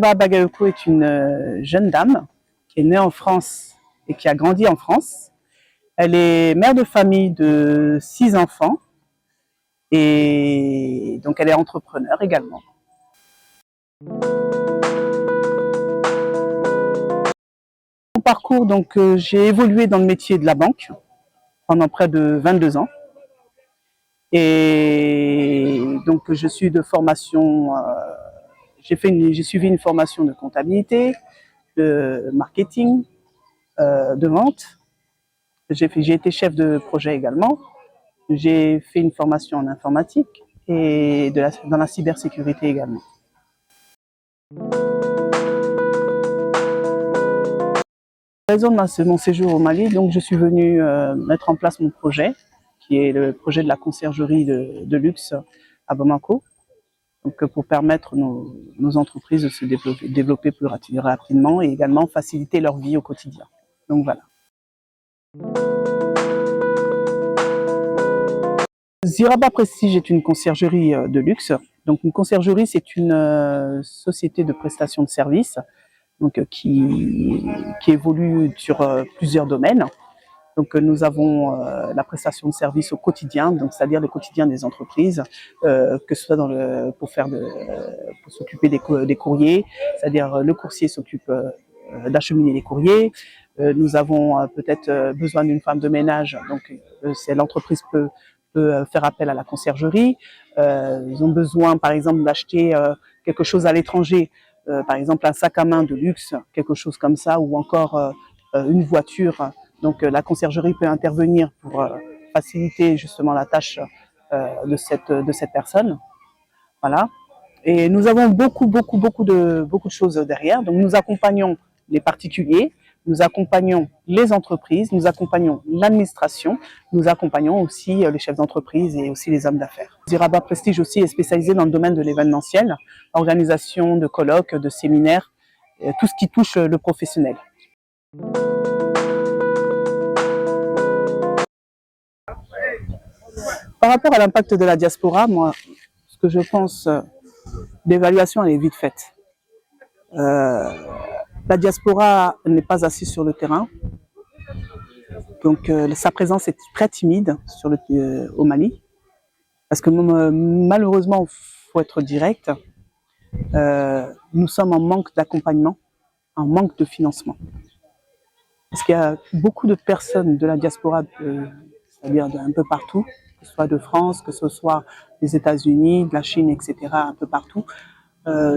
Adama Bagayoko est une jeune dame qui est née en France et qui a grandi en France. Elle est mère de famille de 6 enfants et donc elle est entrepreneur également. Mon parcours, donc j'ai évolué dans le métier de la banque pendant près de 22 ans. Et donc je suis de formation, j'ai suivi une formation de comptabilité, de marketing, de vente. J'ai été chef de projet également. J'ai fait une formation en informatique et dans la cybersécurité également. La raison de mon séjour au Mali, donc je suis venu mettre en place mon projet, qui est le projet de la conciergerie de luxe à Bamako, donc pour permettre nos entreprises de se développer plus rapidement et également faciliter leur vie au quotidien. Donc voilà. Ziraba Prestige est une conciergerie de luxe. Donc une conciergerie, c'est une société de prestation de services donc, qui évolue sur plusieurs domaines. Donc nous avons la prestation de services au quotidien, donc c'est-à-dire le quotidien des entreprises, que ce soit pour s'occuper des courriers, c'est-à-dire le coursier s'occupe d'acheminer les courriers. Nous avons peut-être besoin d'une femme de ménage, donc l'entreprise peut faire appel à la conciergerie. Ils ont besoin, par exemple, d'acheter quelque chose à l'étranger, par exemple un sac à main de luxe, quelque chose comme ça, ou encore une voiture. Donc la conciergerie peut intervenir pour faciliter justement la tâche de cette personne. Voilà. Et nous avons beaucoup de choses derrière. Donc nous accompagnons les particuliers, nous accompagnons les entreprises, nous accompagnons l'administration, nous accompagnons aussi les chefs d'entreprise et aussi les hommes d'affaires. Ziraba Prestige aussi est spécialisé dans le domaine de l'événementiel, organisation de colloques, de séminaires, tout ce qui touche le professionnel. Par rapport à l'impact de la diaspora, moi, ce que je pense, l'évaluation elle est vite faite. La diaspora n'est pas assise sur le terrain, donc sa présence est très timide au Mali, parce que malheureusement, il faut être direct, nous sommes en manque d'accompagnement, en manque de financement. Parce qu'il y a beaucoup de personnes de la diaspora, c'est-à-dire d'un peu partout, que ce soit de France, que ce soit des États-Unis, de la Chine, etc., un peu partout,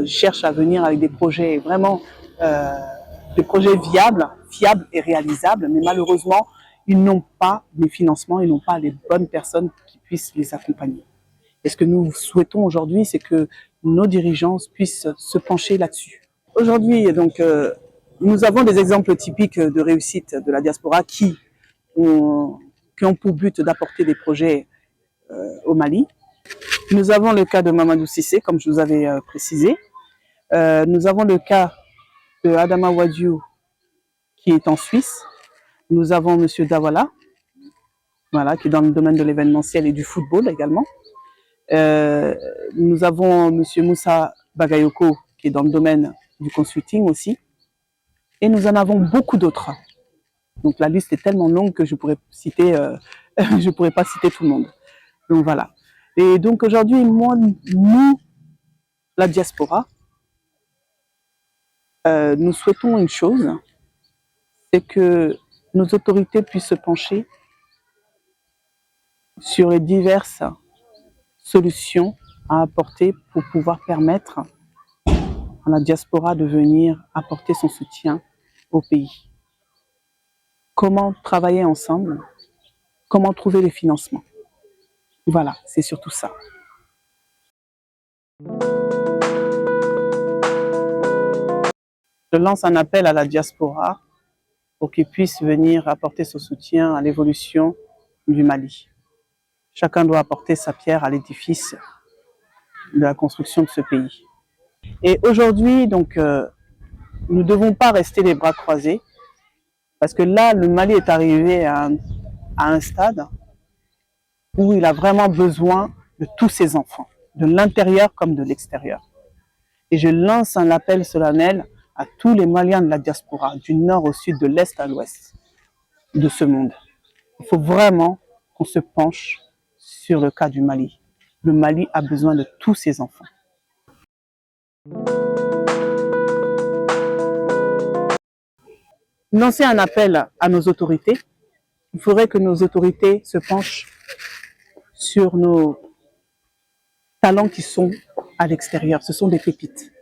cherchent à venir avec des projets vraiment, des projets fiables et réalisables, mais malheureusement, ils n'ont pas les financements, ils n'ont pas les bonnes personnes qui puissent les accompagner. Et ce que nous souhaitons aujourd'hui, c'est que nos dirigeants puissent se pencher là-dessus. Aujourd'hui, donc, nous avons des exemples typiques de réussite de la diaspora qui ont pour but d'apporter des projets au Mali. Nous avons le cas de Mamadou Cissé, comme je vous avais précisé. Nous avons le cas de Adama Wadiou, qui est en Suisse. Nous avons M. Dawala, voilà, qui est dans le domaine de l'événementiel et du football également. Nous avons M. Moussa Bagayoko, qui est dans le domaine du consulting aussi. Et nous en avons beaucoup d'autres. Donc la liste est tellement longue que je pourrais pas citer tout le monde. Donc voilà. Et donc aujourd'hui, nous, la diaspora, nous souhaitons une chose, c'est que nos autorités puissent se pencher sur les diverses solutions à apporter pour pouvoir permettre à la diaspora de venir apporter son soutien au pays. Comment travailler ensemble, comment trouver les financements. Voilà, c'est surtout ça. Je lance un appel à la diaspora pour qu'ils puissent venir apporter son soutien à l'évolution du Mali. Chacun doit apporter sa pierre à l'édifice de la construction de ce pays. Et aujourd'hui, donc, nous ne devons pas rester les bras croisés, parce que là, le Mali est arrivé à un stade où il a vraiment besoin de tous ses enfants, de l'intérieur comme de l'extérieur. Et je lance un appel solennel à tous les Maliens de la diaspora, du nord au sud, de l'est à l'ouest de ce monde. Il faut vraiment qu'on se penche sur le cas du Mali. Le Mali a besoin de tous ses enfants. Lancer un appel à nos autorités. Il faudrait que nos autorités se penchent sur nos talents qui sont à l'extérieur. Ce sont des pépites.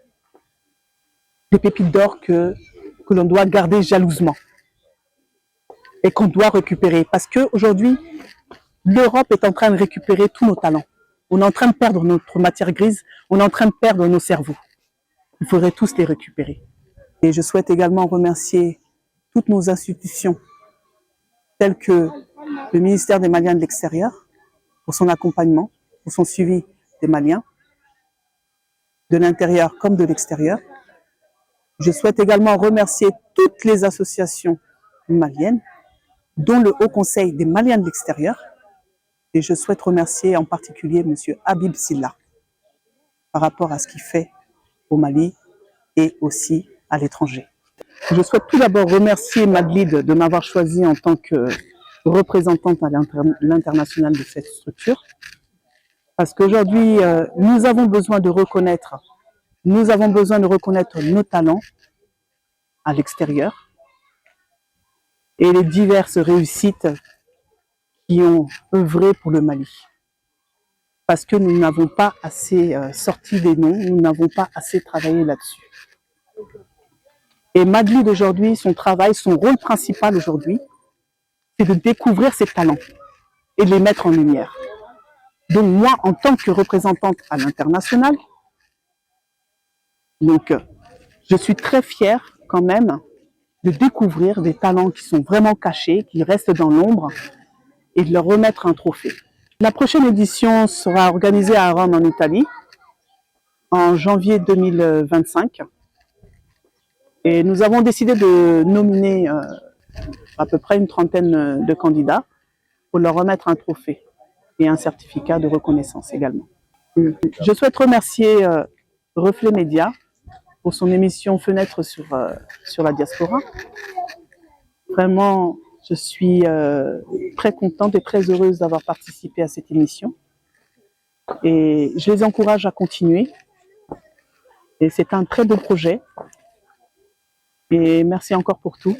Des pépites d'or que l'on doit garder jalousement et qu'on doit récupérer. Parce qu'aujourd'hui, l'Europe est en train de récupérer tous nos talents. On est en train de perdre notre matière grise, on est en train de perdre nos cerveaux. Il faudrait tous les récupérer. Et je souhaite également remercier toutes nos institutions, telles que le ministère des Maliens de l'extérieur, pour son accompagnement, pour son suivi des Maliens, de l'intérieur comme de l'extérieur. Je souhaite également remercier toutes les associations maliennes, dont le Haut Conseil des Maliens de l'extérieur. Et je souhaite remercier en particulier M. Habib Silla par rapport à ce qu'il fait au Mali et aussi à l'étranger. Je souhaite tout d'abord remercier Madlid de m'avoir choisi en tant que représentante à l'international de cette structure. Parce qu'aujourd'hui, nous avons besoin de reconnaître nos talents à l'extérieur et les diverses réussites qui ont œuvré pour le Mali. Parce que nous n'avons pas assez sorti des noms, nous n'avons pas assez travaillé là-dessus. Et Madlid aujourd'hui, son travail, son rôle principal aujourd'hui, c'est de découvrir ses talents et de les mettre en lumière. Donc moi, en tant que représentante à l'international, donc je suis très fière quand même de découvrir des talents qui sont vraiment cachés, qui restent dans l'ombre, et de leur remettre un trophée. La prochaine édition sera organisée à Rome en Italie, en janvier 2025. Et nous avons décidé de nominer à peu près une trentaine de candidats pour leur remettre un trophée et un certificat de reconnaissance également. Je souhaite remercier Reflet Média pour son émission Fenêtre sur la diaspora. Vraiment, je suis très contente et très heureuse d'avoir participé à cette émission. Et je les encourage à continuer. Et c'est un très beau projet. Et merci encore pour tout.